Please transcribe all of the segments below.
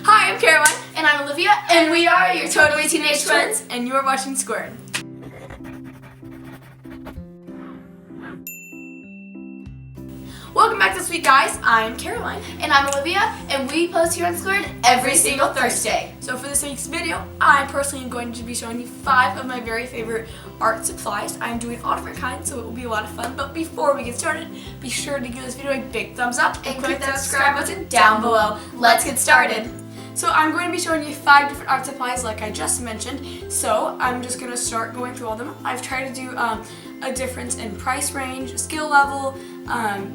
Hi, I'm Caroline. And I'm Olivia. And we are your Totally Teenage Twins. And you are watching Squared. Welcome back this week, guys. I'm Caroline. And I'm Olivia. And we post here on Squared every single Thursday. So for this week's video, I personally am going to be showing you 5 of my very favorite art supplies. I'm doing all different kinds, so it will be a lot of fun. But before we get started, be sure to give this video a big thumbs up And click that subscribe button down below. Let's get started. So I'm going to be showing you 5 different art supplies like I just mentioned. So I'm just going to start going through all of them. I've tried to do a difference in price range, skill level,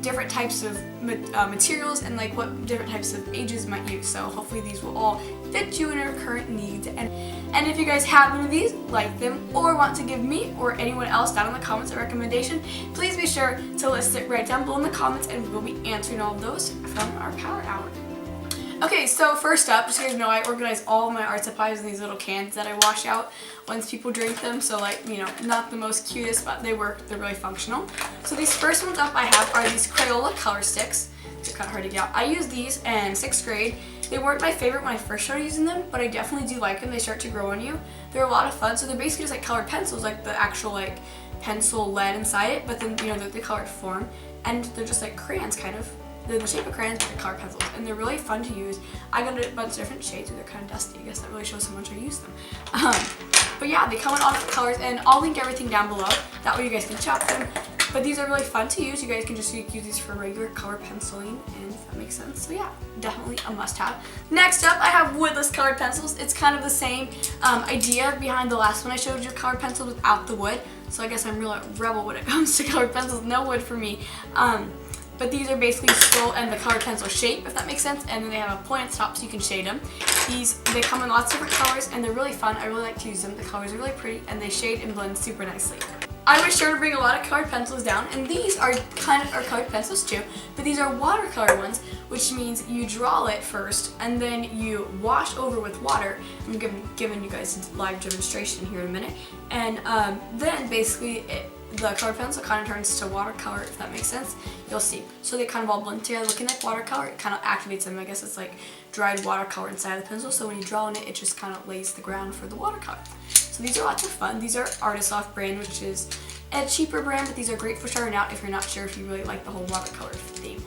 different types of materials, and like what different types of ages might use. So hopefully these will all fit you and your current needs. And if you guys have any of these, like them, or want to give me or anyone else down in the comments a recommendation, please be sure to list it right down below in the comments, and we'll be answering all of those from our Power Hour. Okay, so first up, just so you guys know, I organize all of my art supplies in these little cans that I wash out once people drink them. So like, you know, not the most cutest, but they work, they're really functional. So these first ones up I have are these Crayola color sticks. They're kind of hard to get out. I used these in 6th grade. They weren't my favorite when I first started using them, but I definitely do like them. They start to grow on you. They're a lot of fun. So they're basically just like colored pencils, like the actual like pencil lead inside it, but then, you know, they're the colored form, and they're just like crayons kind of. They're the shape of crayons, but they're colored pencils, and they're really fun to use. I got a bunch of different shades, and they're kind of dusty. I guess that really shows how much I use them. But yeah, they come in all different colors, and I'll link everything down below. That way you guys can shop them. But these are really fun to use. You guys can just use these for regular color penciling, and if that makes sense. So yeah, definitely a must-have. Next up, I have woodless colored pencils. It's kind of the same idea behind the last one I showed you, colored pencils without the wood. So I guess I'm real rebel when it comes to colored pencils. No wood for me. But these are basically still in the colored pencil shape, if that makes sense, and then they have a point at the top so you can shade them. They come in lots of different colors, and they're really fun. I really like to use them. The colors are really pretty, and they shade and blend super nicely. I was sure to bring a lot of colored pencils down, and these are colored pencils too, but these are watercolor ones, which means you draw it first, and then you wash over with water. I'm giving you guys a live demonstration here in a minute, and then basically the colored pencil kind of turns to watercolor, if that makes sense. You'll see. So they kind of all blend together looking like watercolor. It kind of activates them. I guess it's like dried watercolor inside of the pencil, so when you draw on it, it just kind of lays the ground for the watercolor. So these are lots of fun. These are Artist Off brand, which is a cheaper brand, but these are great for starting out if you're not sure if you really like the whole watercolor theme.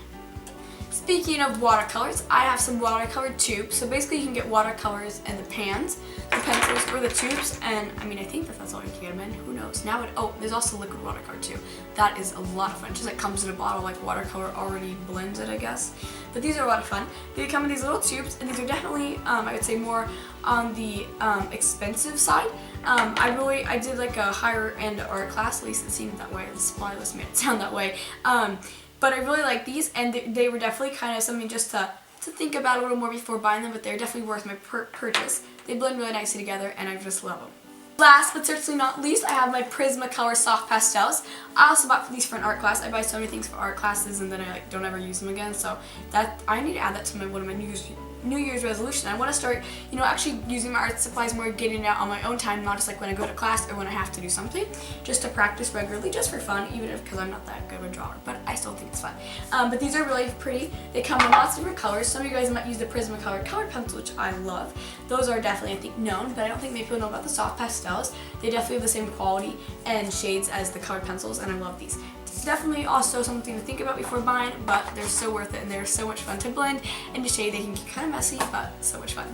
Speaking of watercolors, I have some watercolor tubes. So basically you can get watercolors in the pans, the pencils, or the tubes, and I mean, I think that's all you can get them in. Who knows? Oh, there's also liquid watercolor too. That is a lot of fun. It just like comes in a bottle, like watercolor already blended, I guess. But these are a lot of fun. They come in these little tubes, and these are definitely, I would say, more on the expensive side. I did like a higher end art class, at least it seemed that way. The supply list made it sound that way. But I really like these, and they were definitely kind of something just to think about a little more before buying them, but they're definitely worth my purchase. They blend really nicely together, and I just love them. Last but certainly not least, I have my Prismacolor soft pastels. I also bought these for an art class. I buy so many things for art classes, and then I like don't ever use them again. So I need to add that to one of my New Year's resolution. I want to start, you know, actually using my art supplies more, getting it out on my own time, not just like when I go to class or when I have to do something, just to practice regularly, just for fun, even if, because I'm not that good of a drawer, but I still think it's fun. But these are really pretty. They come in lots of different colors. Some of you guys might use the Prismacolor colored pencil, which I love. Those are definitely, I think, known, but I don't think many people know about the soft pastels. They definitely have the same quality and shades as the colored pencils, and I love these. It's definitely also something to think about before buying, but they're so worth it, and they're so much fun to blend and to shade. They can get kind of messy, but so much fun.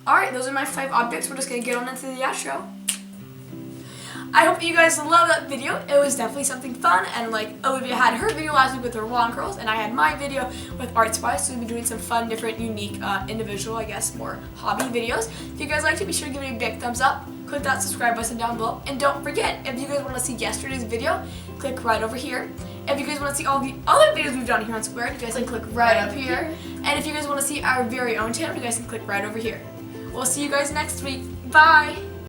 Alright, those are my 5 objects. We're just going to get on into the outro. I hope you guys loved that video. It was definitely something fun, and like Olivia had her video last week with her wand curls, and I had my video with art supplies, so we'll be doing some fun, different, unique, individual, I guess, more hobby videos. If you guys liked it, be sure to give it a big thumbs up. Click that subscribe button down below, and don't forget, if you guys want to see yesterday's video, click right over here. If you guys want to see all the other videos we've done here on Squared, you guys can click right up here. And if you guys want to see our very own channel, you guys can click right over here. We'll see you guys next week. Bye!